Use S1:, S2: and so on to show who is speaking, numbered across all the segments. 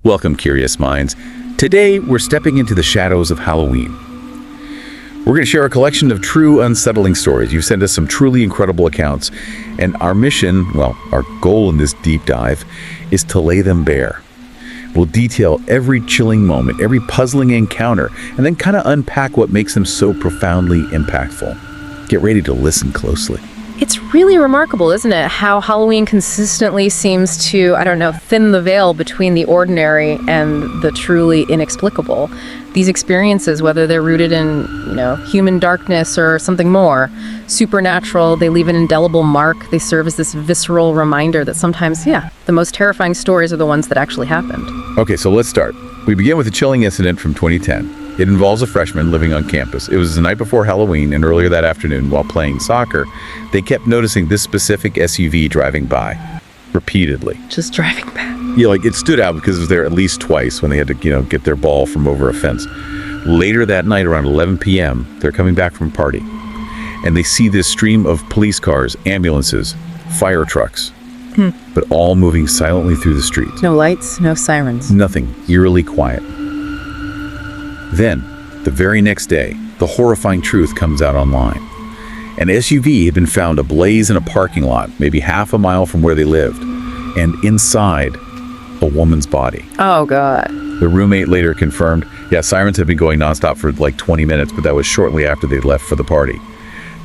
S1: Welcome, curious minds. Today, we're stepping into the shadows of Halloween. We're going to share a collection of true unsettling stories. You've sent us some truly incredible accounts, and our mission, our goal in this deep dive, is to lay them bare. We'll detail every chilling moment, every puzzling encounter, and then kind of unpack what makes them so profoundly impactful. Get ready to listen closely.
S2: It's really remarkable, isn't it, how Halloween consistently seems to, thin the veil between the ordinary and the truly inexplicable. These experiences, whether they're rooted in, human darkness or something more supernatural, they leave an indelible mark. They serve as this visceral reminder that sometimes, the most terrifying stories are the ones that actually happened.
S1: Okay, so let's start. We begin with a chilling incident from 2010. It involves a freshman living on campus. It was the night before Halloween, and earlier that afternoon, while playing soccer, they kept noticing this specific SUV driving by, repeatedly.
S2: Just driving by.
S1: Yeah, it stood out because it was there at least twice when they had to, get their ball from over a fence. Later that night, around 11 p.m., they're coming back from a party, and they see this stream of police cars, ambulances, fire trucks, but all moving silently through the streets.
S2: No lights, no sirens.
S1: Nothing, eerily quiet. Then, the very next day, the horrifying truth comes out online. An SUV had been found ablaze in a parking lot, maybe half a mile from where they lived, and inside, a woman's body.
S2: Oh, God.
S1: The roommate later confirmed, sirens had been going nonstop for 20 minutes, but that was shortly after they'd left for the party.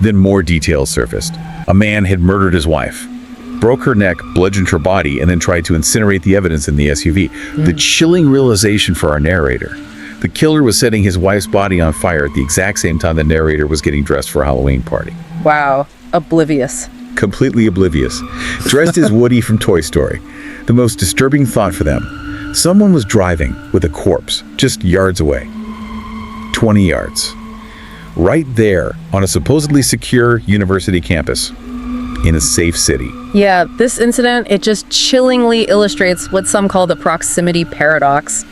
S1: Then more details surfaced. A man had murdered his wife, broke her neck, bludgeoned her body, and then tried to incinerate the evidence in the SUV. The chilling realization for our narrator. The killer was setting his wife's body on fire at the exact same time the narrator was getting dressed for a Halloween party.
S2: Wow. Oblivious.
S1: Completely oblivious. Dressed as Woody from Toy Story. The most disturbing thought for them. Someone was driving with a corpse just yards away. 20 yards. Right there on a supposedly secure university campus in a safe city.
S2: Yeah, this incident, it just chillingly illustrates what some call the proximity paradox.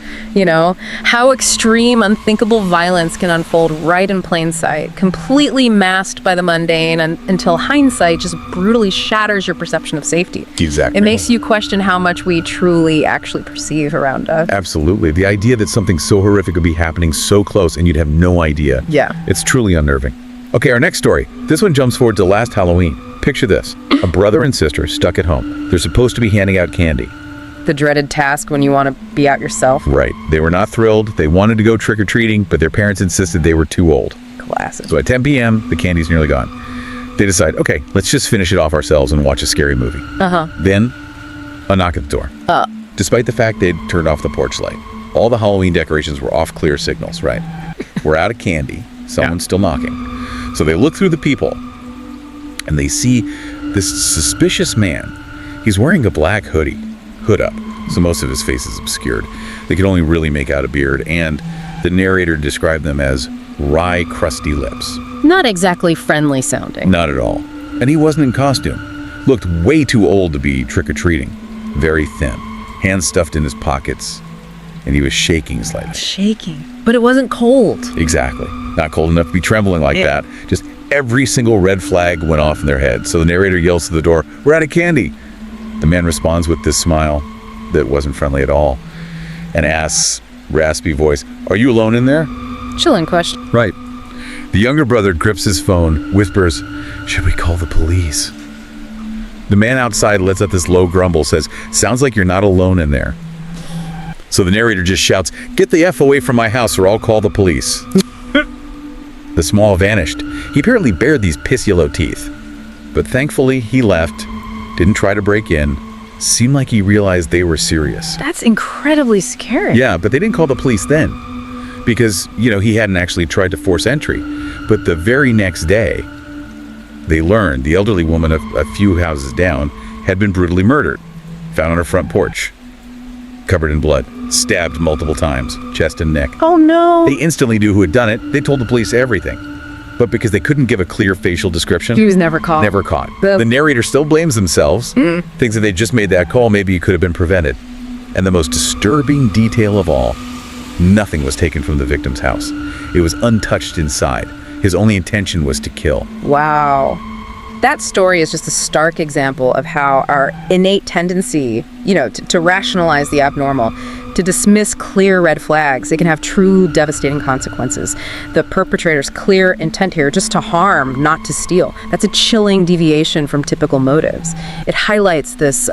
S2: How extreme, unthinkable violence can unfold right in plain sight, completely masked by the mundane, until hindsight just brutally shatters your perception of safety.
S1: Exactly.
S2: It makes you question how much we truly actually perceive around us.
S1: Absolutely. The idea that something so horrific would be happening so close and you'd have no idea.
S2: Yeah.
S1: It's truly unnerving. Okay, our next story. This one jumps forward to last Halloween. Picture this. A brother and sister stuck at home. They're supposed to be handing out candy.
S2: The dreaded task when you want to be out yourself.
S1: Right. They were not thrilled. They wanted to go trick-or-treating, but their parents insisted they were too old.
S2: Classic.
S1: So at 10 p.m., the candy's nearly gone. They decide, okay, let's just finish it off ourselves and watch a scary movie. Then, a knock at the door. Despite the fact they'd turned off the porch light, all the Halloween decorations were off clear signals, right? We're out of candy. Someone's still knocking. So they look through the people, and they see this suspicious man. He's wearing a black hood up, so most of his face is obscured. They could only really make out a beard, and the narrator described them as wry, crusty lips.
S2: Not exactly friendly sounding.
S1: Not at all. And he wasn't in costume. Looked way too old to be trick-or-treating. Very thin, hands stuffed in his pockets, and he was shaking slightly.
S2: Shaking? But it wasn't cold.
S1: Exactly. Not cold enough to be trembling like that. Just every single red flag went off in their head. So the narrator yells to the door, "We're out of candy." The man responds with this smile that wasn't friendly at all and asks, raspy voice, "Are you alone in there?"
S2: Chilling question.
S1: Right. The younger brother grips his phone, whispers, "Should we call the police?" The man outside lets out this low grumble, says, "Sounds like you're not alone in there." So the narrator just shouts, "Get the F away from my house or I'll call the police." The small vanished. He apparently bared these piss yellow teeth. But thankfully, he left, didn't try to break in, seemed like he realized they were serious.
S2: That's incredibly scary.
S1: Yeah, but they didn't call the police then. Because, he hadn't actually tried to force entry. But the very next day, they learned the elderly woman a few houses down had been brutally murdered, found on her front porch, covered in blood, stabbed multiple times, chest and neck.
S2: Oh no.
S1: They instantly knew who had done it. They told the police everything. But because they couldn't give a clear facial description,
S2: he was never caught.
S1: Never caught. The narrator still blames themselves, thinks that they just made that call, maybe it could have been prevented. And the most disturbing detail of all, nothing was taken from the victim's house. It was untouched inside. His only intention was to kill.
S2: Wow. That story is just a stark example of how our innate tendency, to rationalize the abnormal To dismiss clear red flags, it can have true devastating consequences. The perpetrator's clear intent here, just to harm, not to steal. That's a chilling deviation from typical motives. It highlights this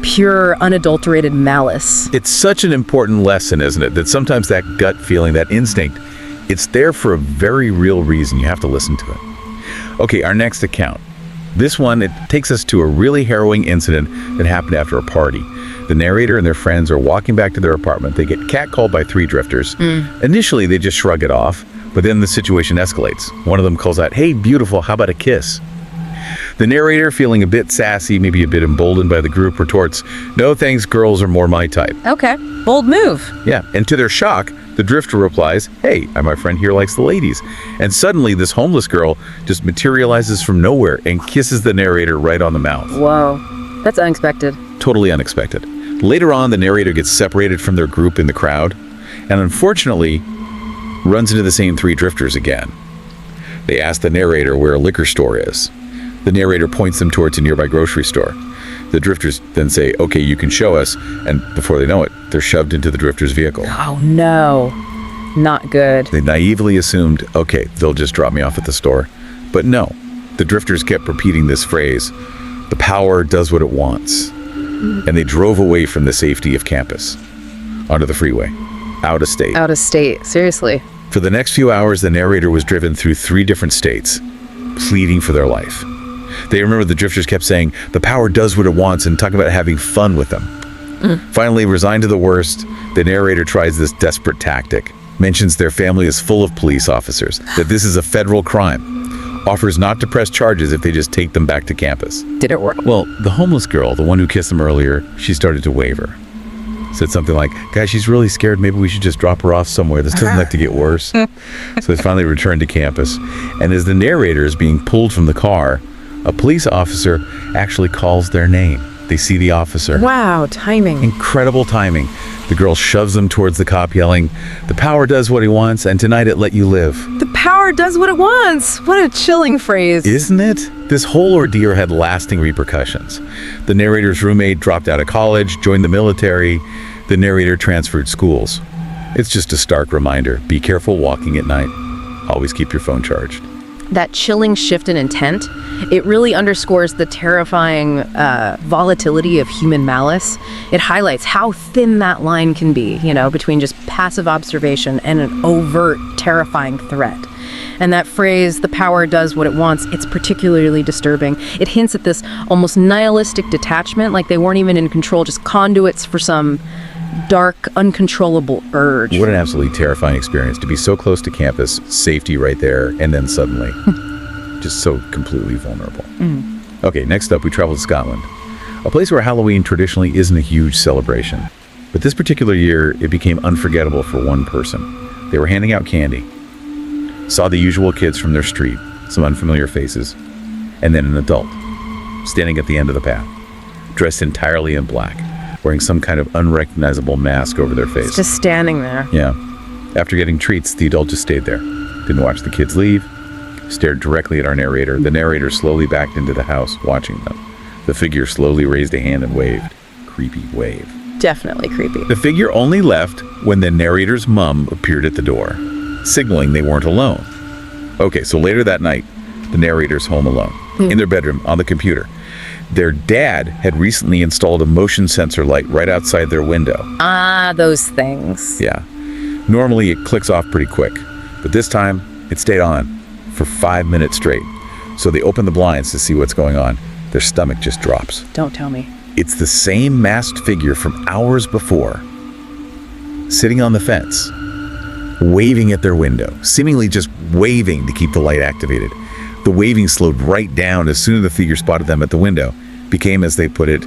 S2: pure, unadulterated malice.
S1: It's such an important lesson, isn't it? That sometimes that gut feeling, that instinct, it's there for a very real reason. You have to listen to it. Okay, our next account. This one, it takes us to a really harrowing incident that happened after a party. The narrator and their friends are walking back to their apartment. They get catcalled by 3 drifters. Initially, they just shrug it off, but then the situation escalates. One of them calls out, "Hey, beautiful, how about a kiss?" The narrator, feeling a bit sassy, maybe a bit emboldened by the group, retorts, "No thanks, girls are more my type."
S2: Okay, bold move.
S1: Yeah, and to their shock, the drifter replies, "Hey, my friend here likes the ladies." And suddenly, this homeless girl just materializes from nowhere and kisses the narrator right on the mouth.
S2: Whoa, that's unexpected.
S1: Totally unexpected. Later on, the narrator gets separated from their group in the crowd, and unfortunately, runs into the same 3 drifters again. They ask the narrator where a liquor store is. The narrator points them towards a nearby grocery store. The drifters then say, "Okay, you can show us," and before they know it, they're shoved into the drifter's vehicle.
S2: Oh no, not good.
S1: They naively assumed, okay, they'll just drop me off at the store. But no, the drifters kept repeating this phrase, "The power does what it wants." And they drove away from the safety of campus, onto the freeway, out of state.
S2: Out of state, seriously.
S1: For the next few hours, the narrator was driven through 3 different states, pleading for their life. They remember the drifters kept saying, "The power does what it wants," and talking about having fun with them. Finally, resigned to the worst, the narrator tries this desperate tactic, mentions their family is full of police officers, that this is a federal crime, offers not to press charges if they just take them back to campus.
S2: Did it work?
S1: Well, the homeless girl, the one who kissed them earlier, she started to waver. Said something like, "Guys, she's really scared. Maybe we should just drop her off somewhere. This doesn't have to get worse." So they finally returned to campus. And as the narrator is being pulled from the car, a police officer actually calls their name. They see the officer.
S2: Wow, timing.
S1: Incredible timing. The girl shoves them towards the cop, yelling, "The power does what he wants, and tonight it let you live."
S2: The power does what it wants. What a chilling phrase.
S1: Isn't it? This whole ordeal had lasting repercussions. The narrator's roommate dropped out of college, joined the military. The narrator transferred schools. It's just a stark reminder. Be careful walking at night. Always keep your phone charged.
S2: That chilling shift in intent, it really underscores the terrifying volatility of human malice. It highlights how thin that line can be, between just passive observation and an overt, terrifying threat. And that phrase, "the power does what it wants," it's particularly disturbing. It hints at this almost nihilistic detachment, like they weren't even in control, just conduits for some dark, uncontrollable urge.
S1: What an absolutely terrifying experience to be so close to campus, safety right there, and then suddenly just so completely vulnerable. Okay, next up we travel to Scotland, a place where Halloween traditionally isn't a huge celebration. But this particular year, it became unforgettable for one person. They were handing out candy. Saw the usual kids from their street, some unfamiliar faces, and then an adult, standing at the end of the path, dressed entirely in black, wearing some kind of unrecognizable mask over their face.
S2: Just standing there.
S1: Yeah. After getting treats, the adult just stayed there. Didn't watch the kids leave. Stared directly at our narrator. The narrator slowly backed into the house, watching them. The figure slowly raised a hand and waved. Creepy wave.
S2: Definitely creepy.
S1: The figure only left when the narrator's mom appeared at the door, signaling they weren't alone. Okay, so later that night, the narrator's home alone, in their bedroom, on the computer. Their dad had recently installed a motion sensor light right outside their window.
S2: Ah, those things.
S1: Yeah. Normally it clicks off pretty quick, but this time it stayed on for 5 minutes straight. So they open the blinds to see what's going on. Their stomach just drops.
S2: Don't tell me.
S1: It's the same masked figure from hours before, sitting on the fence, waving at their window, seemingly just waving to keep the light activated. The waving slowed right down as soon as the figure spotted them at the window. Became, as they put it,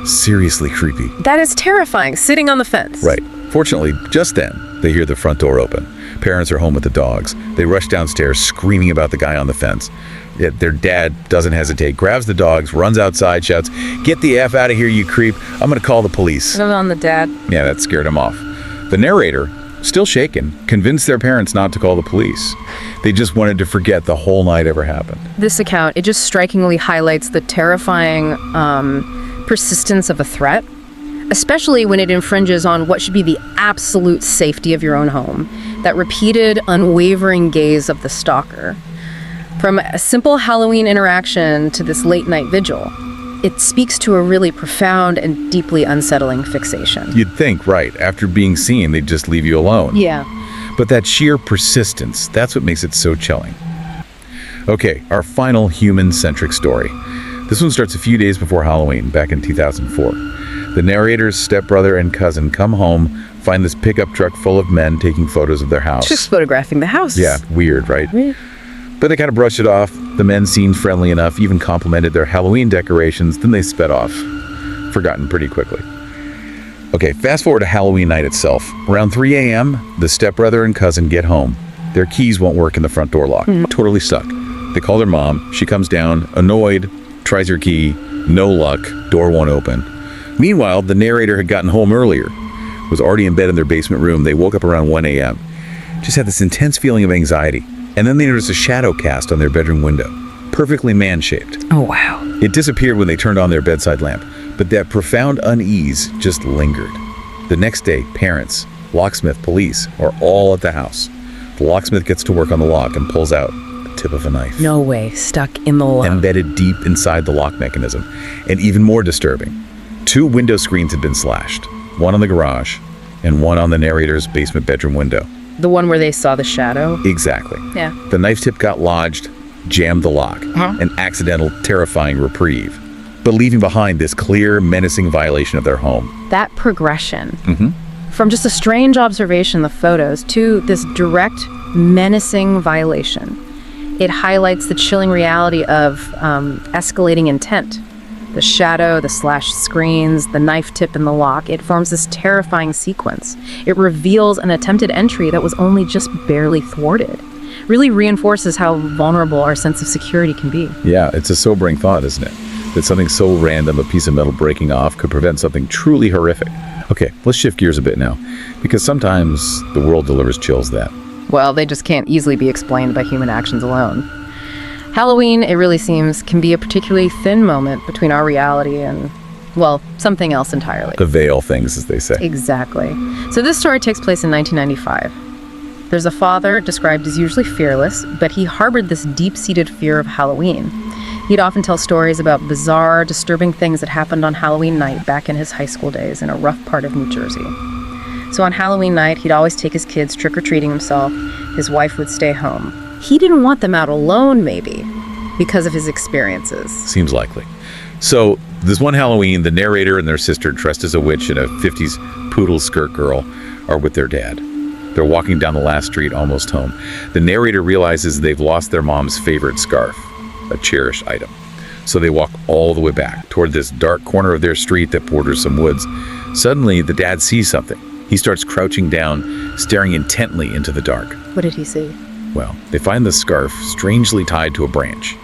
S1: seriously creepy.
S2: That is terrifying, sitting on the fence.
S1: Right. Fortunately, just then, they hear the front door open. Parents are home with the dogs. They rush downstairs, screaming about the guy on the fence. Yet their dad doesn't hesitate, grabs the dogs, runs outside, shouts, "Get the F out of here, you creep. I'm going to call the police."
S2: On the dad.
S1: Yeah, that scared him off. The narrator, still shaken, convinced their parents not to call the police. They just wanted to forget the whole night ever happened.
S2: This account, it just strikingly highlights the terrifying persistence of a threat, especially when it infringes on what should be the absolute safety of your own home, that repeated, unwavering gaze of the stalker. From a simple Halloween interaction to this late-night vigil, it speaks to a really profound and deeply unsettling fixation.
S1: You'd think, right, after being seen, they'd just leave you alone.
S2: Yeah.
S1: But that sheer persistence, that's what makes it so chilling. Okay, our final human-centric story. This one starts a few days before Halloween, back in 2004. The narrator's stepbrother and cousin come home, find this pickup truck full of men taking photos of their house.
S2: Just photographing the house.
S1: Yeah, weird, right?
S2: Yeah.
S1: But they kind of brushed it off. The men seemed friendly enough, even complimented their Halloween decorations, then they sped off. Forgotten pretty quickly. Okay, fast forward to Halloween night itself. Around 3 a.m., the stepbrother and cousin get home. Their keys won't work in the front door lock. Totally stuck. They call their mom. She comes down, annoyed, tries her key. No luck. Door won't open. Meanwhile, the narrator had gotten home earlier. Was already in bed in their basement room. They woke up around 1 a.m. Just had this intense feeling of anxiety. And then they noticed a shadow cast on their bedroom window. Perfectly man-shaped.
S2: Oh, wow.
S1: It disappeared when they turned on their bedside lamp. But that profound unease just lingered. The next day, parents, locksmith, police are all at the house. The locksmith gets to work on the lock and pulls out the tip of a knife.
S2: No way. Stuck in the lock.
S1: Embedded deep inside the lock mechanism. And even more disturbing, 2 window screens had been slashed. One on the garage and one on the narrator's basement bedroom window.
S2: The one where they saw the shadow?
S1: Exactly.
S2: Yeah.
S1: The knife tip got lodged, jammed the lock. An accidental, terrifying reprieve. But leaving behind this clear, menacing violation of their home.
S2: That progression. From just a strange observation in the photos to this direct, menacing violation. It highlights the chilling reality of escalating intent. The shadow, the slashed screens, the knife tip in the lock, it forms this terrifying sequence. It reveals an attempted entry that was only just barely thwarted. Really reinforces how vulnerable our sense of security can be.
S1: Yeah, it's a sobering thought, isn't it? That something so random, a piece of metal breaking off, could prevent something truly horrific. Okay, let's shift gears a bit now, because sometimes the world delivers chills that.
S2: Well, they just can't easily be explained by human actions alone. Halloween, it really seems, can be a particularly thin moment between our reality and, well, something else entirely.
S1: The veil things, as they say.
S2: Exactly. So this story takes place in 1995. There's a father described as usually fearless, but he harbored this deep-seated fear of Halloween. He'd often tell stories about bizarre, disturbing things that happened on Halloween night back in his high school days in a rough part of New Jersey. So on Halloween night, he'd always take his kids trick-or-treating himself. His wife would stay home. He didn't want them out alone, maybe, because of his experiences.
S1: Seems likely. So, this one Halloween, the narrator and their sister, dressed as a witch and a 50s poodle skirt girl, are with their dad. They're walking down the last street, almost home. The narrator realizes they've lost their mom's favorite scarf, a cherished item. So they walk all the way back, toward this dark corner of their street that borders some woods. Suddenly, the dad sees something. He starts crouching down, staring intently into the dark.
S2: What did he see?
S1: Well, they find the scarf strangely tied to a branch.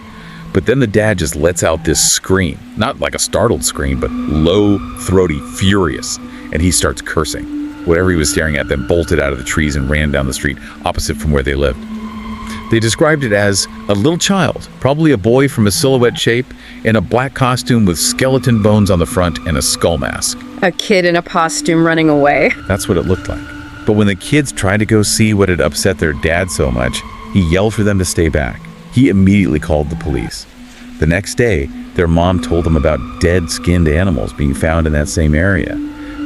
S1: But then the dad just lets out this scream. Not like a startled scream, but low, throaty, furious. And he starts cursing. Whatever he was staring at then bolted out of the trees and ran down the street opposite from where they lived. They described it as a little child, probably a boy from a silhouette shape, in a black costume with skeleton bones on the front and a skull mask.
S2: A kid in a costume running away.
S1: That's what it looked like. But when the kids tried to go see what had upset their dad so much, he yelled for them to stay back. He immediately called the police. The next day, their mom told them about dead skinned animals being found in that same area,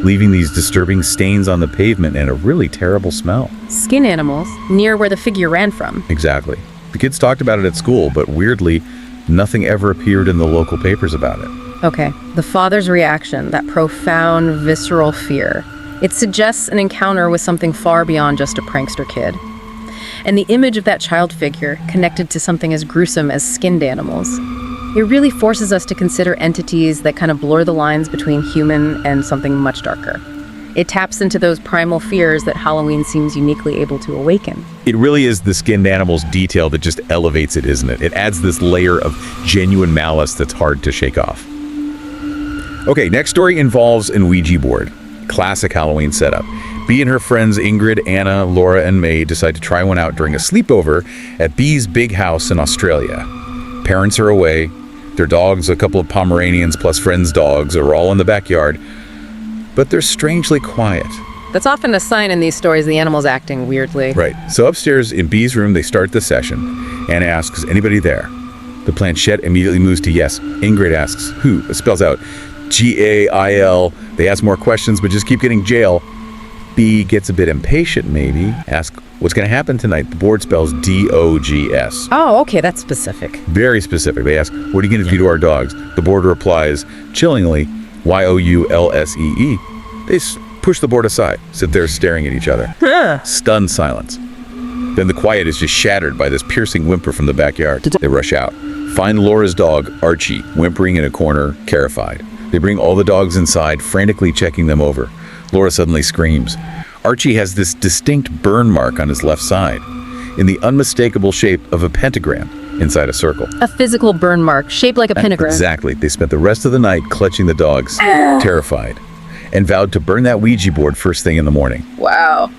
S1: leaving these disturbing stains on the pavement and a really terrible smell.
S2: Skin animals, near where the figure ran from.
S1: Exactly. The kids talked about it at school, but weirdly, nothing ever appeared in the local papers about it.
S2: Okay, the father's reaction, that profound, visceral fear, it suggests an encounter with something far beyond just a prankster kid. And the image of that child figure, connected to something as gruesome as skinned animals, it really forces us to consider entities that kind of blur the lines between human and something much darker. It taps into those primal fears that Halloween seems uniquely able to awaken.
S1: It really is the skinned animals detail that just elevates it, isn't it? It adds this layer of genuine malice that's hard to shake off. Okay, next story involves an Ouija board. Classic Halloween setup. Bea and her friends Ingrid, Anna, Laura, and May decide to try one out during a sleepover at Bea's big house in Australia. Parents are away. Their dogs, a couple of Pomeranians plus friends' dogs, are all in the backyard. but they're strangely quiet.
S2: That's often a sign in these stories the animal's acting weirdly.
S1: Right. So upstairs in B's room, they start the session. Anna asks, is anybody there? The planchette immediately moves to yes. Ingrid asks, who? It spells out G-A-I-L. They ask more questions, but just keep getting jail. B gets a bit impatient, maybe. Ask, what's going to happen tonight? The board spells D-O-G-S.
S2: Oh, okay, that's specific.
S1: Very specific. They ask, what are you going to do to our dogs? The board replies, chillingly, Y-O-U-L-S-E-E. They push the board aside, sit there staring at each other. Stunned silence. Then the quiet is just shattered by this piercing whimper from the backyard. They rush out. Find Laura's dog, Archie, whimpering in a corner, terrified. They bring all the dogs inside, frantically checking them over. Laura suddenly screams. Archie has this distinct burn mark on his left side, in the unmistakable shape of a pentagram inside a circle.
S2: A physical burn mark, shaped like a pentagram.
S1: Exactly. They spent the rest of the night clutching the dogs, terrified, and vowed to burn that Ouija board first thing in the morning.
S2: Wow.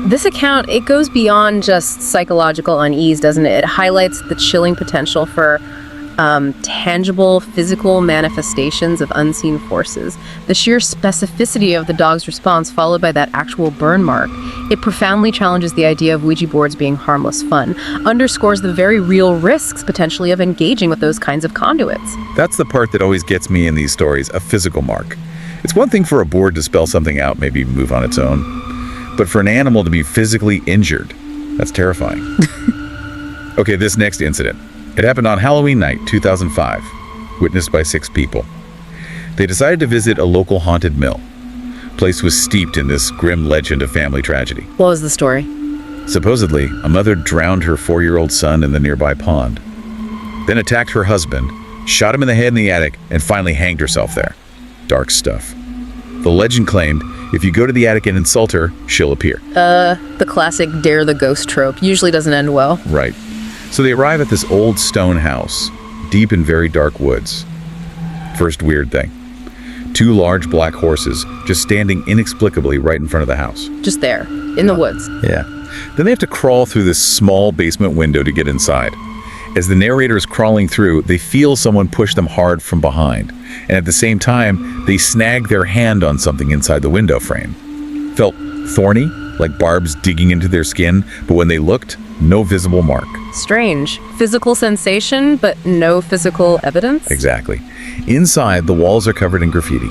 S2: This account, it goes beyond just psychological unease, doesn't it? It highlights the chilling potential for tangible physical manifestations of unseen forces. The sheer specificity of the dog's response, followed by that actual burn mark, it profoundly challenges the idea of Ouija boards being harmless fun, underscores the very real risks potentially of engaging with those kinds of conduits.
S1: That's the part that always gets me in these stories, a physical mark. It's one thing for a board to spell something out, maybe move on its own, but for an animal to be physically injured, that's terrifying. Okay, this next incident. It happened on Halloween night, 2005, witnessed by 6 people. They decided to visit a local haunted mill. The place was steeped in this grim legend of family tragedy.
S2: What was the story?
S1: Supposedly, a mother drowned her 4-year-old son in the nearby pond, then attacked her husband, shot him in the head in the attic, and finally hanged herself there. Dark stuff. The legend claimed, if you go to the attic and insult her, she'll appear.
S2: The classic dare the ghost trope. Usually doesn't end well.
S1: Right. So they arrive at this old stone house, deep in very dark woods. First weird thing. 2 large black horses just standing inexplicably right in front of the house.
S2: Just there, in the woods.
S1: Yeah. Then they have to crawl through this small basement window to get inside. As the narrator is crawling through, they feel someone push them hard from behind. And at the same time, they snag their hand on something inside the window frame. Felt thorny, like barbs digging into their skin, but when they looked, no visible mark.
S2: Strange. Physical sensation, but no physical evidence?
S1: Exactly. Inside, the walls are covered in graffiti.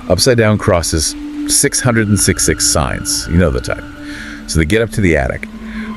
S1: Upside down crosses, 666 signs. You know the type. So they get up to the attic.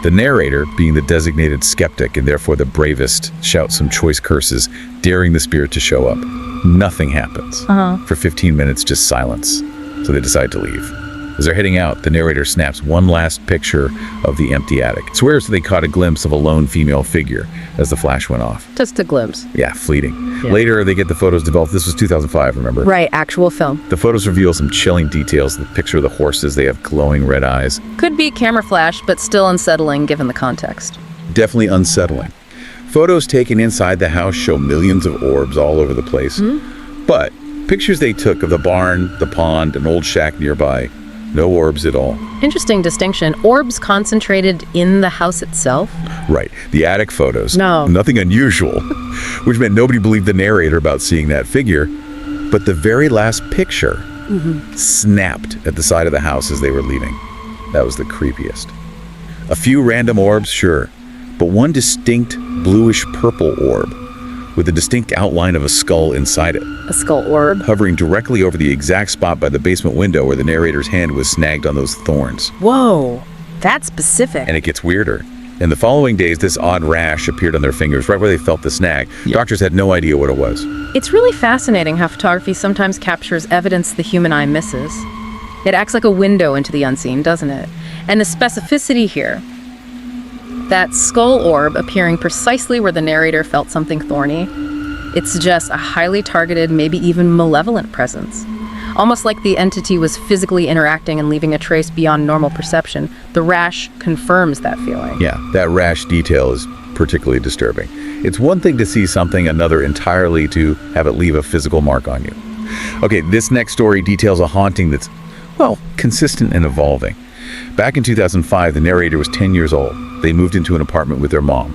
S1: The narrator, being the designated skeptic and therefore the bravest, shouts some choice curses, daring the spirit to show up. Nothing happens. For 15 minutes, just silence. So they decide to leave. As they're heading out, the narrator snaps one last picture of the empty attic. Swears that they caught a glimpse of a lone female figure as the flash went off.
S2: Just a glimpse.
S1: Yeah, fleeting. Yeah. Later, they get the photos developed. This was 2005, remember?
S2: Right, actual film.
S1: The photos reveal some chilling details. The picture of the horses, they have glowing red eyes.
S2: Could be camera flash, but still unsettling given the context.
S1: Definitely unsettling. Photos taken inside the house show millions of orbs all over the place. But pictures they took of the barn, the pond, an old shack nearby, no orbs at all.
S2: Interesting distinction. Orbs concentrated in the house itself?
S1: Right. The attic photos.
S2: No.
S1: Nothing unusual, which meant nobody believed the narrator about seeing that figure. But the very last picture snapped at the side of the house as they were leaving. That was the creepiest. A few random orbs, sure, but one distinct bluish-purple orb with a distinct outline of a skull inside it.
S2: A skull orb?
S1: Hovering directly over the exact spot by the basement window where the narrator's hand was snagged on those thorns.
S2: Whoa, that's specific.
S1: And it gets weirder. In the following days, this odd rash appeared on their fingers, right where they felt the snag. Doctors had no idea what it was.
S2: It's really fascinating how photography sometimes captures evidence the human eye misses. It acts like a window into the unseen, doesn't it? And the specificity here, that skull orb appearing precisely where the narrator felt something thorny, it suggests a highly targeted, maybe even malevolent presence. Almost like the entity was physically interacting and leaving a trace beyond normal perception. The rash confirms that feeling.
S1: Yeah, that rash detail is particularly disturbing. It's one thing to see something, another entirely to have it leave a physical mark on you. Okay, this next story details a haunting that's, well, consistent and evolving. Back in 2005, the narrator was 10 years old. They moved into an apartment with their mom.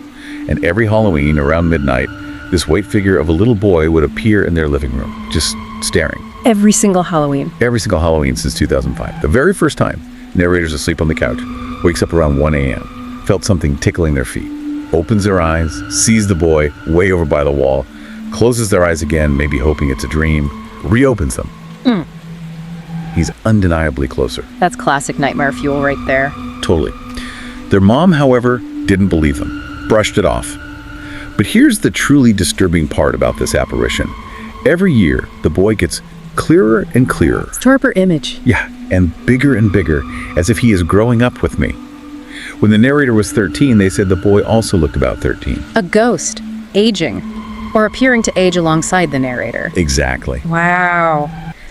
S1: And every Halloween, around midnight, this white figure of a little boy would appear in their living room, just staring.
S2: Every single Halloween.
S1: Every single Halloween since 2005. The very first time, narrator's asleep on the couch, wakes up around 1 a.m., felt something tickling their feet, opens their eyes, sees the boy way over by the wall, closes their eyes again, maybe hoping it's a dream, reopens them. He's undeniably closer.
S2: That's classic nightmare fuel right there.
S1: Totally. Their mom, however, didn't believe them, brushed it off. But here's the truly disturbing part about this apparition. Every year, the boy gets clearer and clearer.
S2: Sharper image.
S1: Yeah, and bigger, as if he is growing up with me. When the narrator was 13, they said the boy also looked about 13.
S2: A ghost, aging, or appearing to age alongside the narrator.
S1: Exactly.
S2: Wow.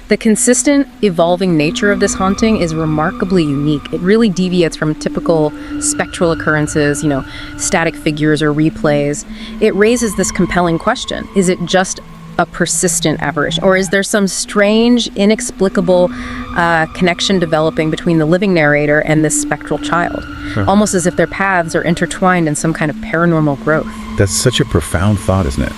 S2: The consistent, evolving nature of this haunting is remarkably unique. It really deviates from typical spectral occurrences, static figures or replays. It raises this compelling question. Is it just a persistent apparition? Or is there some strange, inexplicable connection developing between the living narrator and this spectral child? Almost as if their paths are intertwined in some kind of paranormal growth. That's
S1: such a profound thought, isn't it?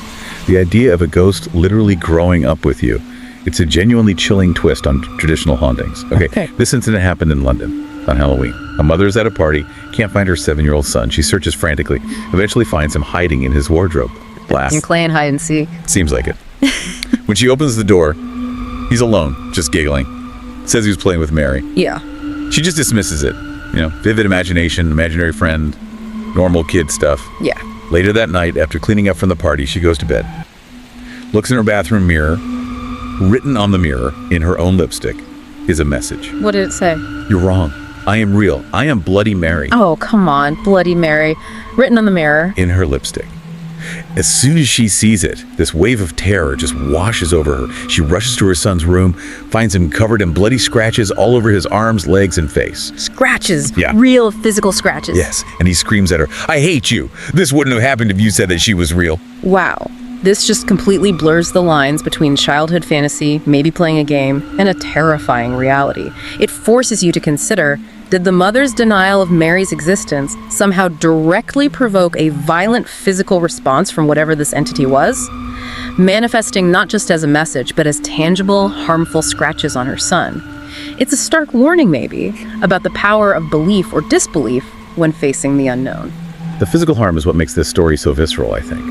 S1: The idea of a ghost literally growing up with you. It's a genuinely chilling twist on traditional hauntings. Okay, this incident happened in London on Halloween. A mother is at a party, can't find her 7-year-old son. She searches frantically, eventually finds him hiding in his wardrobe. Blast.
S2: You're playing hide and seek.
S1: Seems like it. When she opens the door, he's alone, just giggling. Says he was playing with Mary.
S2: Yeah.
S1: She just dismisses it. Vivid imagination, imaginary friend, normal kid stuff.
S2: Yeah.
S1: Later that night, after cleaning up from the party, she goes to bed. Looks in her bathroom mirror. Written on the mirror, in her own lipstick, is a message.
S2: What did it say?
S1: You're wrong. I am real. I am Bloody Mary.
S2: Oh, come on. Bloody Mary. Written on the mirror.
S1: In her lipstick. As soon as she sees it, this wave of terror just washes over her. She rushes to her son's room, finds him covered in bloody scratches all over his arms, legs, and face.
S2: Scratches.
S1: Yeah.
S2: Real physical scratches.
S1: Yes. And he screams at her, I hate you. This wouldn't have happened if you said that she was real.
S2: Wow. This just completely blurs the lines between childhood fantasy, maybe playing a game, and a terrifying reality. It forces you to consider, did the mother's denial of Mary's existence somehow directly provoke a violent physical response from whatever this entity was? Manifesting not just as a message, but as tangible, harmful scratches on her son. It's a stark warning, maybe, about the power of belief or disbelief when facing the unknown.
S1: The physical harm is what makes this story so visceral, I think.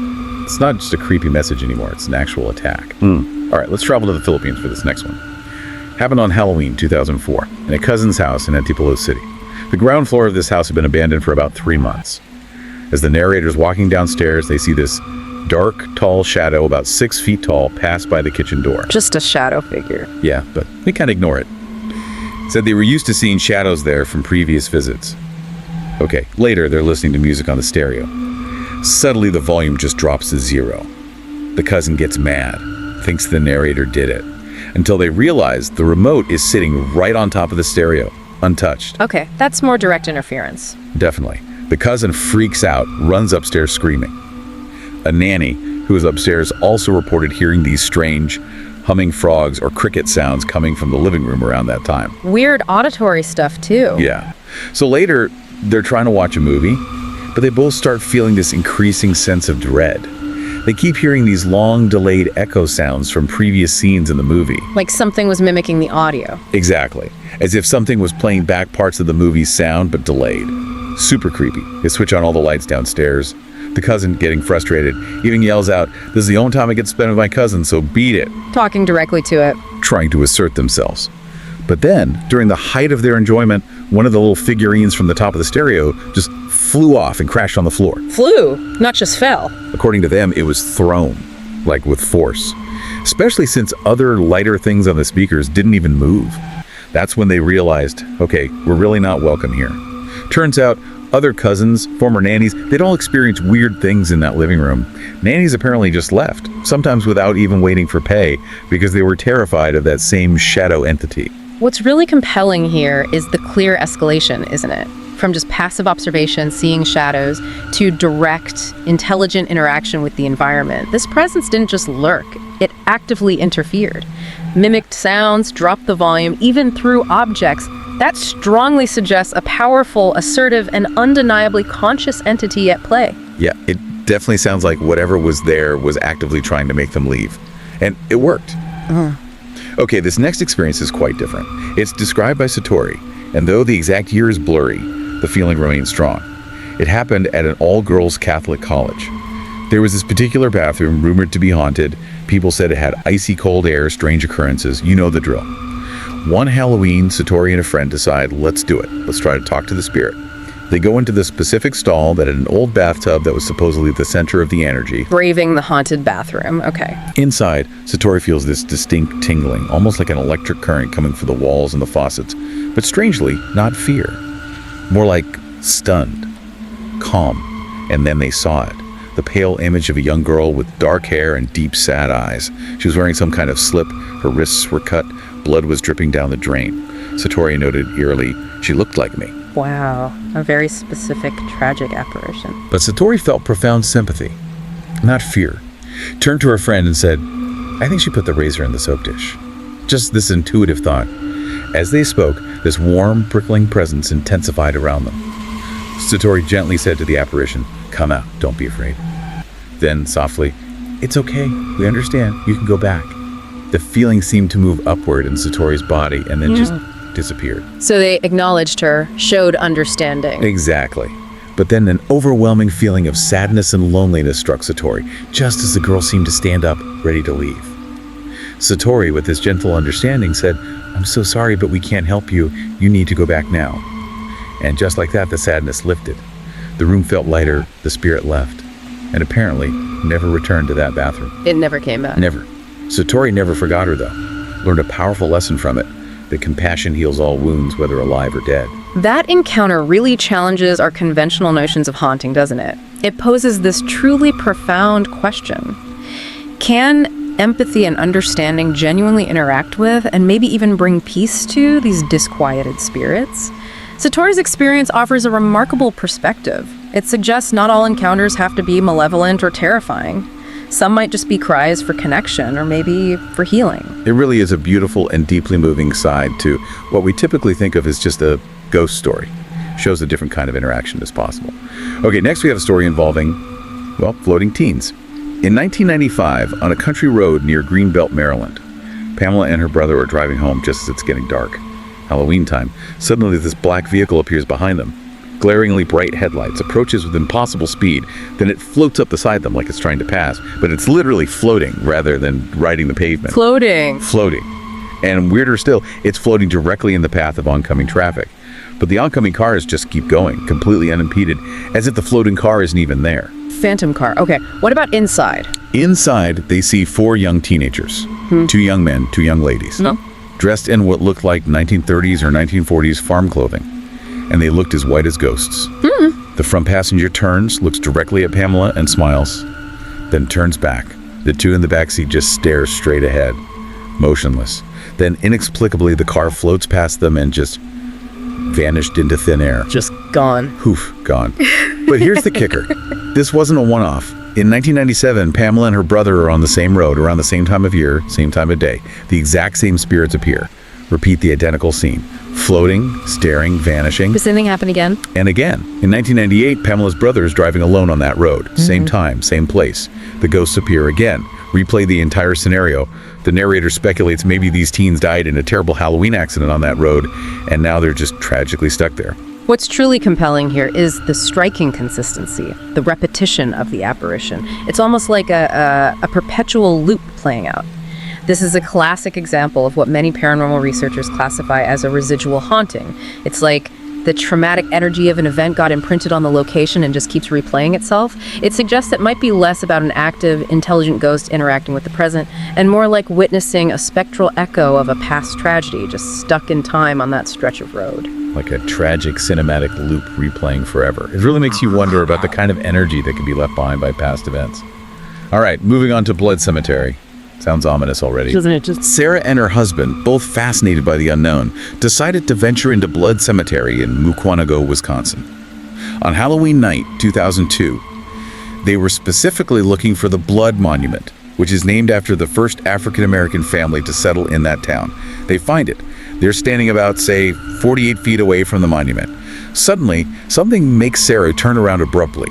S1: It's not just a creepy message anymore, it's an actual attack. All right, let's travel to the Philippines for this next one. Happened on Halloween 2004 in a cousin's house in Antipolo City. The ground floor of this house had been abandoned for about 3 months. As the narrator's walking downstairs, they see this dark, tall shadow about 6 feet tall pass by the kitchen door.
S2: Just a shadow figure.
S1: Yeah, but we can't ignore it. Said they were used to seeing shadows there from previous visits. Okay, later they're listening to music on the stereo. Suddenly the volume just drops to 0. The cousin gets mad, thinks the narrator did it, until they realize the remote is sitting right on top of the stereo, untouched.
S2: Okay, that's more direct interference.
S1: Definitely. The cousin freaks out, runs upstairs screaming. A nanny who was upstairs also reported hearing these strange humming frogs or cricket sounds coming from the living room around that time.
S2: Weird auditory stuff too.
S1: Yeah. So later, they're trying to watch a movie, but they both start feeling this increasing sense of dread. They keep hearing these long delayed echo sounds from previous scenes in the movie.
S2: Like something was mimicking the audio.
S1: Exactly. As if something was playing back parts of the movie's sound, but delayed. Super creepy. They switch on all the lights downstairs. The cousin, getting frustrated, even yells out, "This is the only time I get to spend with my cousin, so beat it."
S2: Talking directly to it.
S1: Trying to assert themselves. But then, during the height of their enjoyment, one of the little figurines from the top of the stereo just flew off and crashed on the floor.
S2: Flew, not just fell.
S1: According to them, it was thrown, like with force. Especially since other lighter things on the speakers didn't even move. That's when they realized, okay, we're really not welcome here. Turns out, other cousins, former nannies, they'd all experienced weird things in that living room. Nannies apparently just left, sometimes without even waiting for pay, because they were terrified of that same shadow entity.
S2: What's really compelling here is the clear escalation, isn't it? From just passive observation, seeing shadows, to direct, intelligent interaction with the environment. This presence didn't just lurk, it actively interfered. Mimicked sounds, dropped the volume, even threw objects. That strongly suggests a powerful, assertive, and undeniably conscious entity at play.
S1: Yeah, it definitely sounds like whatever was there was actively trying to make them leave. And it worked. Okay, this next experience is quite different. It's described by Satori, and though the exact year is blurry, the feeling remains strong. It happened at an all-girls Catholic college. There was this particular bathroom rumored to be haunted. People said it had icy cold air, strange occurrences. You know the drill. One Halloween, Satori and a friend decide, let's do it. Let's try to talk to the spirit. They go into the specific stall that had an old bathtub that was supposedly the center of the energy.
S2: Braving the haunted bathroom. Okay.
S1: Inside, Satori feels this distinct tingling, almost like an electric current coming from the walls and the faucets. But strangely, not fear. More like stunned, calm. And then they saw it. The pale image of a young girl with dark hair and deep, sad eyes. She was wearing some kind of slip. Her wrists were cut. Blood was dripping down the drain. Satori noted eerily, she looked like me.
S2: Wow. A very specific, tragic apparition.
S1: But Satori felt profound sympathy, not fear. Turned to her friend and said, I think she put the razor in the soap dish. Just this intuitive thought. As they spoke, this warm, prickling presence intensified around them. Satori gently said to the apparition, come out, don't be afraid. Then, softly, it's okay, we understand, you can go back. The feeling seemed to move upward in Satori's body and then just disappeared.
S2: So they acknowledged her, showed understanding.
S1: Exactly. But then an overwhelming feeling of sadness and loneliness struck Satori, just as the girl seemed to stand up, ready to leave. Satori, with this gentle understanding, said, I'm so sorry, but we can't help you. You need to go back now. And just like that, the sadness lifted. The room felt lighter, the spirit left, and apparently never returned to that bathroom.
S2: It never came back.
S1: Never. Satori never forgot her, though. Learned a powerful lesson from it, that compassion heals all wounds, whether alive or dead.
S2: That encounter really challenges our conventional notions of haunting, doesn't it? It poses this truly profound question. Can empathy and understanding genuinely interact with and maybe even bring peace to these disquieted spirits? Satori's experience offers a remarkable perspective. It suggests not all encounters have to be malevolent or terrifying. Some might just be cries for connection or maybe for healing.
S1: It really is a beautiful and deeply moving side to what we typically think of as just a ghost story. Shows a different kind of interaction as possible. Okay, next we have a story involving, well, floating teens. In 1995, on a country road near Greenbelt, Maryland, Pamela and her brother are driving home just as it's getting dark. Halloween time. Suddenly this black vehicle appears behind them. Glaringly bright headlights, approaches with impossible speed, then it floats up beside them like it's trying to pass, but it's literally floating rather than riding the pavement.
S2: Floating.
S1: And weirder still, it's floating directly in the path of oncoming traffic. But the oncoming cars just keep going, completely unimpeded, as if the floating car isn't even there.
S2: Phantom car. Okay, what about inside?
S1: Inside, they see 4 young teenagers. 2 young men, 2 young ladies.
S2: No.
S1: Dressed in what looked like 1930s or 1940s farm clothing. And they looked as white as ghosts. The front passenger turns, looks directly at Pamela and smiles, then turns back. The 2 in the backseat just stare straight ahead, motionless. Then inexplicably the car floats past them and just vanished into thin air.
S2: Just gone.
S1: Poof, gone. But here's the kicker. This wasn't a one-off. In 1997, Pamela and her brother are on the same road, around the same time of year, same time of day. The exact same spirits appear. Repeat the identical scene. Floating, staring, vanishing.
S2: Does anything happen again?
S1: And again. In 1998, Pamela's brother is driving alone on that road. Same time, same place. The ghosts appear again. Replay the entire scenario. The narrator speculates maybe these teens died in a terrible Halloween accident on that road, and now they're just tragically stuck there.
S2: What's truly compelling here is the striking consistency, the repetition of the apparition. It's almost like a perpetual loop playing out. This is a classic example of what many paranormal researchers classify as a residual haunting. It's like the traumatic energy of an event got imprinted on the location and just keeps replaying itself. It suggests it might be less about an active, intelligent ghost interacting with the present, and more like witnessing a spectral echo of a past tragedy just stuck in time on that stretch of road.
S1: Like a tragic cinematic loop replaying forever. It really makes you wonder about the kind of energy that can be left behind by past events. All right, moving on to Blood Cemetery. Sounds ominous already.
S2: Doesn't it just...
S1: Sarah and her husband, both fascinated by the unknown, decided to venture into Blood Cemetery in Mukwonago, Wisconsin. On Halloween night, 2002, they were specifically looking for the Blood Monument, which is named after the first African-American family to settle in that town. They find it. They're standing about, say, 48 feet away from the monument. Suddenly, something makes Sarah turn around abruptly,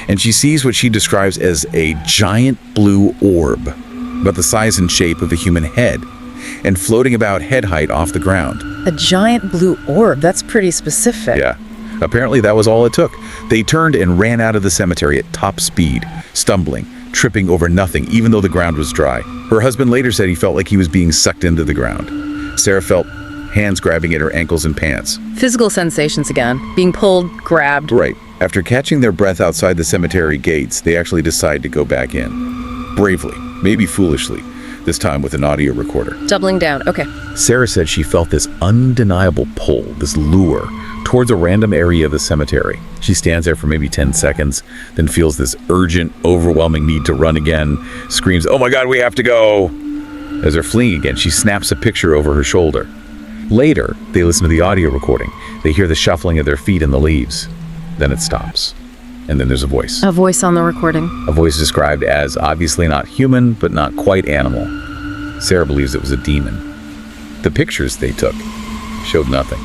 S1: and she sees what she describes as a giant blue orb, about the size and shape of a human head. and floating about head height off the ground.
S2: A giant blue orb, that's pretty specific.
S1: Yeah. Apparently that was all it took. They turned and ran out of the cemetery at top speed, stumbling, tripping over nothing, even though the ground was dry. Her husband later said he felt like he was being sucked into the ground. Sarah felt hands grabbing at her ankles and pants.
S2: Physical sensations again. Being pulled, grabbed.
S1: Right. After catching their breath outside the cemetery gates, they actually decide to go back in. Bravely, maybe foolishly, this time with an audio recorder.
S2: Doubling down, okay.
S1: Sarah said she felt this undeniable pull, this lure, towards a random area of the cemetery. She stands there for maybe 10 seconds, then feels this urgent, overwhelming need to run again, screams, "Oh my God, we have to go!" As they're fleeing again, she snaps a picture over her shoulder. Later, they listen to the audio recording. They hear the shuffling of their feet in the leaves. Then it stops. And then there's a voice.
S2: A voice on the recording.
S1: A voice described as obviously not human, but not quite animal. Sarah believes it was a demon. The pictures they took showed nothing,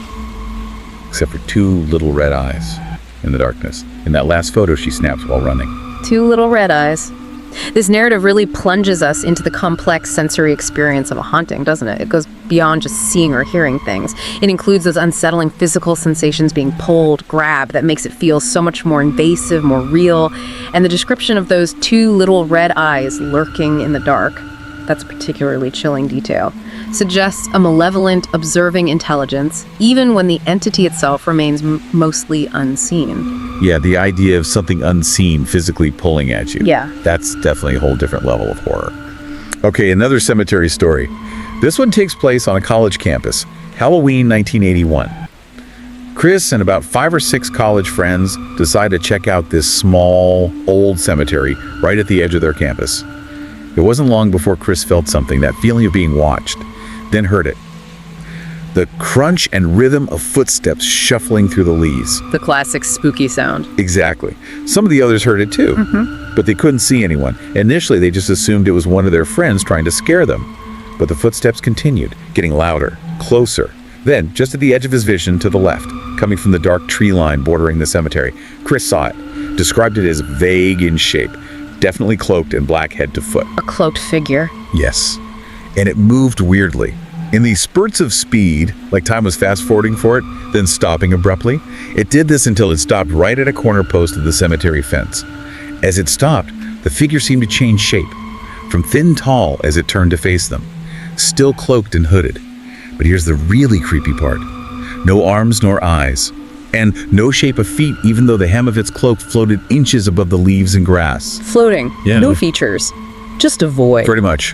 S1: except for two little red eyes in the darkness. In that last photo she snaps while running.
S2: Two little red eyes. This narrative really plunges us into the complex sensory experience of a haunting, doesn't it? It goes beyond just seeing or hearing things. It includes those unsettling physical sensations, being pulled, grabbed, that makes it feel so much more invasive, more real. And the description of those two little red eyes lurking in the dark, that's a particularly chilling detail, suggests a malevolent, observing intelligence, even when the entity itself remains mostly unseen.
S1: Yeah, the idea of something unseen physically pulling at you.
S2: Yeah.
S1: That's definitely a whole different level of horror. Okay, another cemetery story. This one takes place on a college campus, Halloween 1981. Chris and about 5 or 6 college friends decide to check out this small, old cemetery right at the edge of their campus. It wasn't long before Chris felt something, that feeling of being watched, then heard it. The crunch and rhythm of footsteps shuffling through the leaves.
S2: The classic spooky sound.
S1: Exactly. Some of the others heard it too, but they couldn't see anyone. Initially, they just assumed it was one of their friends trying to scare them. But the footsteps continued, getting louder, closer. Then, just at the edge of his vision to the left, coming from the dark tree line bordering the cemetery, Chris saw it, described it as vague in shape, definitely cloaked in black head to foot.
S2: A cloaked figure.
S1: Yes. And it moved weirdly. In these spurts of speed, like time was fast-forwarding for it, then stopping abruptly. It did this until it stopped right at a corner post of the cemetery fence. As it stopped, the figure seemed to change shape, from thin tall as it turned to face them, still cloaked and hooded. But here's the really creepy part. No arms nor eyes, and no shape of feet, even though the hem of its cloak floated inches above the leaves and grass.
S2: Floating.
S1: Yeah.
S2: No features. Just a void.
S1: Pretty much.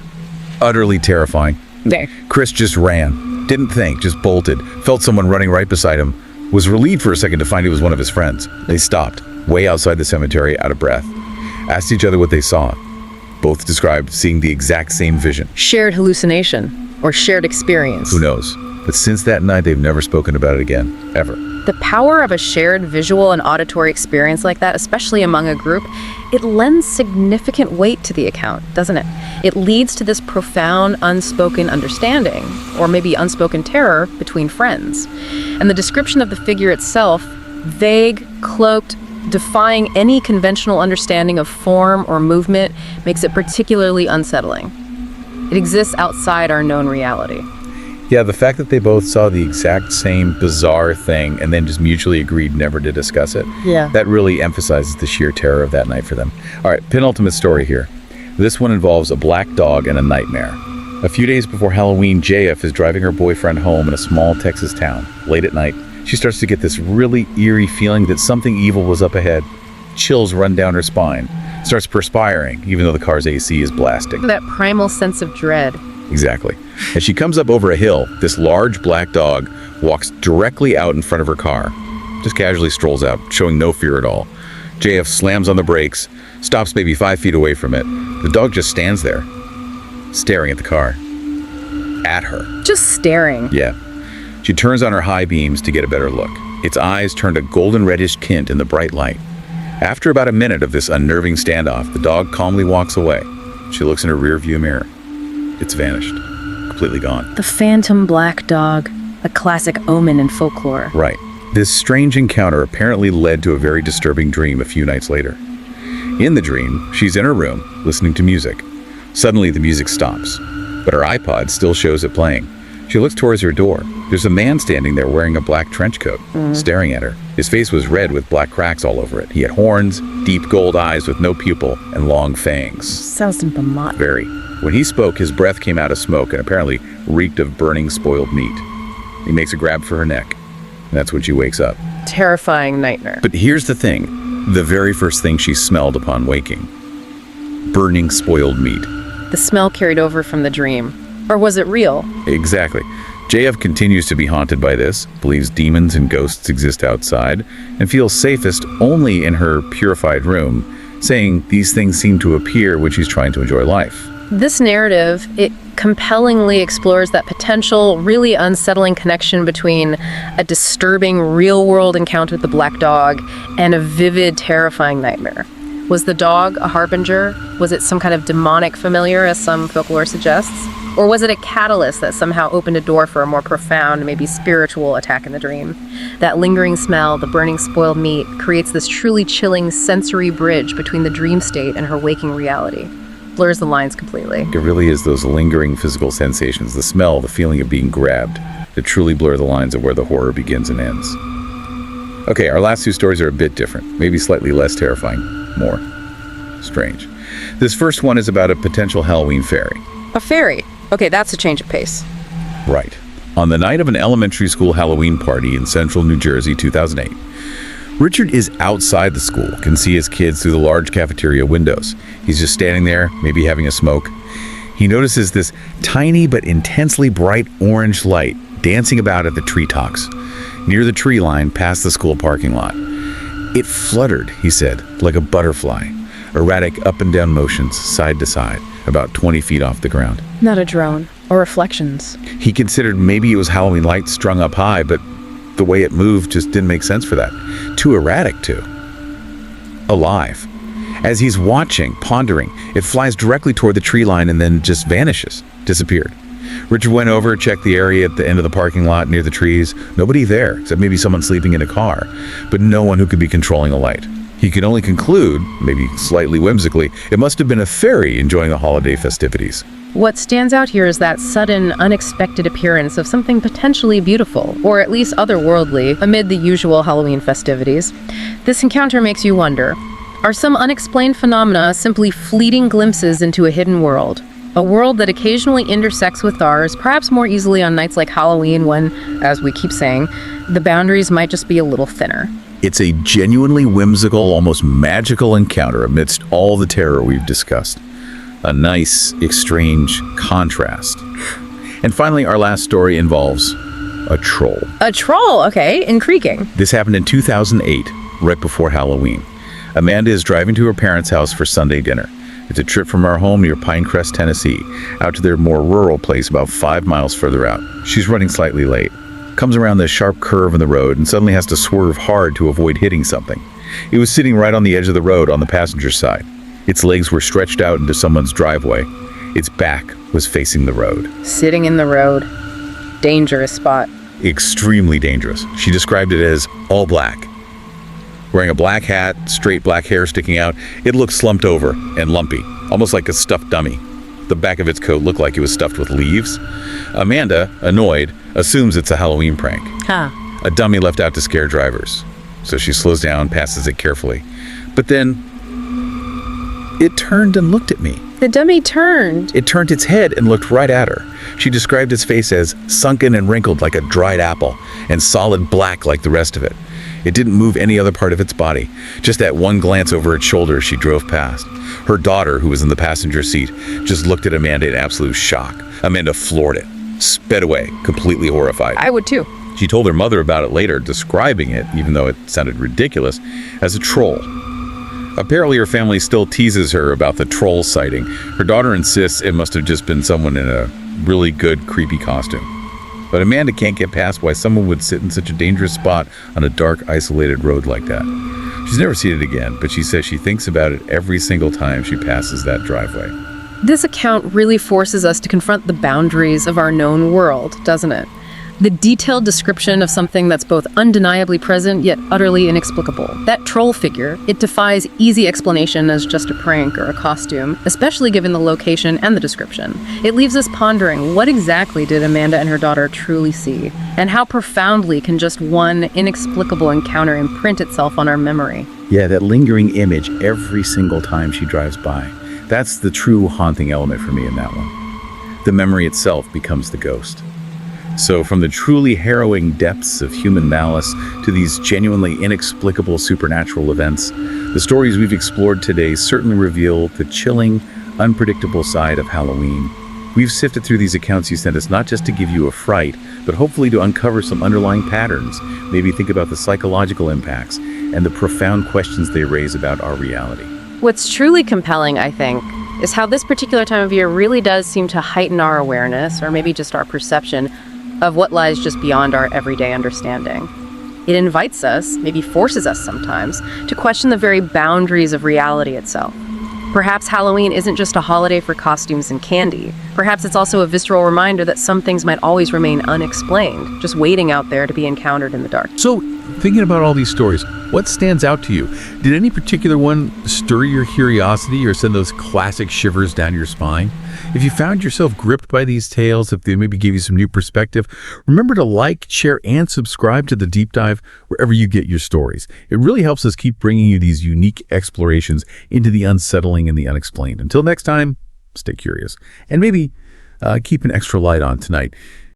S1: Utterly terrifying.
S2: There.
S1: Chris just ran. Didn't think, just bolted. Felt someone running right beside him. Was relieved for a second to find it was one of his friends. They stopped, way outside the cemetery, out of breath. Asked each other what they saw. Both described seeing the exact same vision.
S2: Shared hallucination or shared experience.
S1: Who knows? But since that night, they've never spoken about it again, ever.
S2: The power of a shared visual and auditory experience like that, especially among a group, it lends significant weight to the account, doesn't it? It leads to this profound unspoken understanding, or maybe unspoken terror, between friends. And the description of the figure itself, vague, cloaked, defying any conventional understanding of form or movement, makes it particularly unsettling. It exists outside our known reality.
S1: Yeah, the fact that they both saw the exact same bizarre thing and then just mutually agreed never to discuss it, that really emphasizes the sheer terror of that night for them. All right, penultimate story here. This one involves a black dog and a nightmare. A few days before Halloween, JF is driving her boyfriend home in a small Texas town. Late at night, she starts to get this really eerie feeling that something evil was up ahead. Chills run down her spine. Starts perspiring, even though the car's AC is blasting.
S2: That primal sense of dread.
S1: Exactly. As she comes up over a hill, this large black dog walks directly out in front of her car. Just casually strolls out, showing no fear at all. JF slams on the brakes, stops maybe 5 feet away from it. The dog just stands there, staring at the car. At her.
S2: Just staring.
S1: Yeah. She turns on her high beams to get a better look. Its eyes turned a golden reddish tint in the bright light. After about a minute of this unnerving standoff, the dog calmly walks away. She looks in her rearview mirror. It's vanished. Completely gone.
S2: The phantom black dog, a classic omen in folklore.
S1: Right. This strange encounter apparently led to a very disturbing dream a few nights later. In the dream, she's in her room, listening to music. Suddenly, the music stops. but her iPod still shows it playing. She looks towards her door. There's a man standing there wearing a black trench coat, staring at her. His face was red with black cracks all over it. He had horns, deep gold eyes with no pupil, and long fangs.
S2: Sounds demonic.
S1: Very. When he spoke, his breath came out of smoke and apparently reeked of burning, spoiled meat. He makes a grab for her neck. And that's when she wakes up.
S2: Terrifying nightmare.
S1: But here's the thing. The very first thing she smelled upon waking. Burning, spoiled meat.
S2: The smell carried over from the dream. Or was it real?
S1: Exactly. JF continues to be haunted by this, believes demons and ghosts exist outside, and feels safest only in her purified room, saying these things seem to appear when she's trying to enjoy life.
S2: This narrative, it compellingly explores that potential, really unsettling connection between a disturbing real-world encounter with the black dog and a vivid, terrifying nightmare. Was the dog a harbinger? Was it some kind of demonic familiar, as some folklore suggests? Or was it a catalyst that somehow opened a door for a more profound, maybe spiritual attack in the dream? That lingering smell, the burning spoiled meat, creates this truly chilling sensory bridge between the dream state and her waking reality. Blurs the lines completely.
S1: It really is those lingering physical sensations, the smell, the feeling of being grabbed, that truly blur the lines of where the horror begins and ends. Okay, our last two stories are a bit different, maybe slightly less terrifying, more strange. This first one is about a potential Halloween fairy.
S2: A fairy? Okay, that's a change of pace.
S1: Right. On the night of an elementary school Halloween party in central New Jersey, 2008, Richard is outside the school, can see his kids through the large cafeteria windows. He's just standing there, maybe having a smoke. He notices this tiny but intensely bright orange light dancing about at the treetops, near the tree line past the school parking lot. It fluttered, he said, like a butterfly, erratic up and down motions, side to side, about 20 feet off the ground.
S2: Not a drone, or reflections.
S1: He considered maybe it was Halloween lights strung up high, but the way it moved just didn't make sense for that. Too erratic, too. Alive. As he's watching, pondering, it flies directly toward the tree line and then just vanishes, disappeared. Richard went over, checked the area at the end of the parking lot near the trees. Nobody there, except maybe someone sleeping in a car, but no one who could be controlling a light. He could only conclude, maybe slightly whimsically, it must have been a fairy enjoying the holiday festivities.
S2: What stands out here is that sudden, unexpected appearance of something potentially beautiful, or at least otherworldly, amid the usual Halloween festivities. This encounter makes you wonder, are some unexplained phenomena simply fleeting glimpses into a hidden world? A world that occasionally intersects with ours, perhaps more easily on nights like Halloween when, as we keep saying, the boundaries might just be a little thinner.
S1: It's a genuinely whimsical, almost magical encounter amidst all the terror we've discussed. A nice, strange contrast. And finally, our last story involves a troll.
S2: A troll, okay, intriguing.
S1: This happened in 2008, right before Halloween. Amanda is driving to her parents' house for Sunday dinner. It's a trip from our home near Pinecrest, Tennessee, out to their more rural place about 5 miles further out. She's running slightly late. Comes around this sharp curve in the road and suddenly has to swerve hard to avoid hitting something. It was sitting right on the edge of the road on the passenger side. Its legs were stretched out into someone's driveway. Its back was facing the road.
S2: Sitting in the road. Dangerous spot.
S1: Extremely dangerous. She described it as all black. Wearing a black hat, straight black hair sticking out, it looked slumped over and lumpy, almost like a stuffed dummy. The back of its coat looked like it was stuffed with leaves. Amanda, annoyed, assumes it's a Halloween prank. A dummy left out to scare drivers. So she slows down, passes it carefully. But then it turned and looked at me.
S2: The dummy turned.
S1: It turned its head and looked right at her. She described its face as sunken and wrinkled like a dried apple, and solid black like the rest of it. It didn't move any other part of its body. Just that one glance over its shoulder as she drove past. Her daughter, who was in the passenger seat, just looked at Amanda in absolute shock. Amanda floored it, sped away, completely horrified.
S2: I would too.
S1: She told her mother about it later, describing it, even though it sounded ridiculous, as a troll. Apparently her family still teases her about the troll sighting. Her daughter insists it must have just been someone in a really good, creepy costume. But Amanda can't get past why someone would sit in such a dangerous spot on a dark, isolated road like that. She's never seen it again, but she says she thinks about it every single time she passes that driveway.
S2: This account really forces us to confront the boundaries of our known world, doesn't it? The detailed description of something that's both undeniably present yet utterly inexplicable. That troll figure, it defies easy explanation as just a prank or a costume, especially given the location and the description. It leaves us pondering, what exactly did Amanda and her daughter truly see? And how profoundly can just one inexplicable encounter imprint itself on our memory?
S1: Yeah, that lingering image every single time she drives by. That's the true haunting element for me in that one. The memory itself becomes the ghost. So from the truly harrowing depths of human malice to these genuinely inexplicable supernatural events, the stories we've explored today certainly reveal the chilling, unpredictable side of Halloween. We've sifted through these accounts you sent us not just to give you a fright, but hopefully to uncover some underlying patterns, maybe think about the psychological impacts and the profound questions they raise about our reality.
S2: What's truly compelling, I think, is how this particular time of year really does seem to heighten our awareness, or maybe just our perception, of what lies just beyond our everyday understanding. It invites us, maybe forces us sometimes, to question the very boundaries of reality itself. Perhaps Halloween isn't just a holiday for costumes and candy. Perhaps it's also a visceral reminder that some things might always remain unexplained, just waiting out there to be encountered in the dark.
S3: So, thinking about all these stories, what stands out to you? Did any particular one stir your curiosity or send those classic shivers down your spine? If you found yourself gripped by these tales, if they maybe gave you some new perspective, remember to like, share, and subscribe to The Deep Dive wherever you get your stories. It really helps us keep bringing you these unique explorations into the unsettling and the unexplained. Until next time, stay curious. And maybe keep an extra light on tonight.